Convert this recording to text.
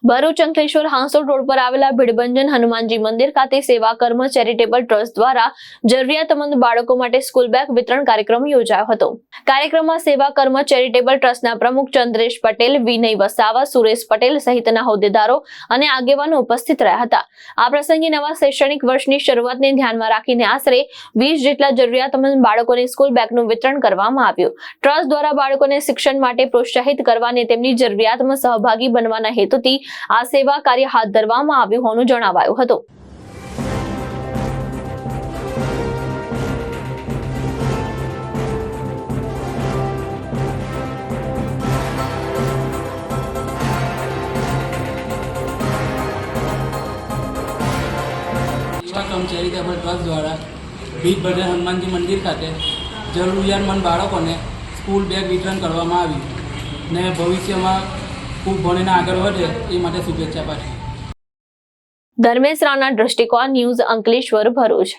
Bharuch Ankleshwar Hansot road પર આવેલા ભીડભંજન હનુમાનજી મંદિર ખાતે સેવા કર્મ ચેરિટેબલ ટ્રસ્ટ દ્વારા જરૂરિયાતમંદ બાળકો માટે સ્કૂલ બેગ વિતરણ કાર્યક્રમ યોજાયો હતો। કાર્યક્રમમાં સેવા કર્મ ચેરિટેબલ ટ્રસ્ટના પ્રમુખ ચંદ્રેશ પટેલ, વિનય વસાવા, સુરેશ પટેલ સહિતના હોદ્દેદારો અને આગેવાનો ઉપસ્થિત રહ્યા હતા। આ પ્રસંગે નવા શૈક્ષણિક વર્ષની શરૂઆતને ધ્યાનમાં રાખીને આશરે 20 જેટલા જરૂરિયાતમંદ બાળકોને સ્કૂલ બેગનું વિતરણ કરવામાં આવ્યું। ટ્રસ્ટ દ્વારા બાળકોને શિક્ષણ માટે પ્રોત્સાહિત કરવા અને તેમની જરૂરિયાતમાં સહભાગી બનવાના હેતુથી આ સેવા કાર્ય હાથ ધરવામાં આવ્યું હોવાનું જણાવાયું હતું। ચેરિટેબલ ટ્રસ્ટ દ્વારા ભીડભંજન હનુમાનજી મંદિર ખાતે જરૂરિયાતમંદ બાળકોને સ્કૂલ બેગ વિતરણ કરવામાં આવ્યું ને ભવિષ્યમાં ખૂબ ભણીને આગળ વધે એ માટે શુભેચ્છા પાઠવી। ધર્મેશ રાણા, દ્રષ્ટિકોણ ન્યૂઝ, અંકલેશ્વર, ભરૂચ।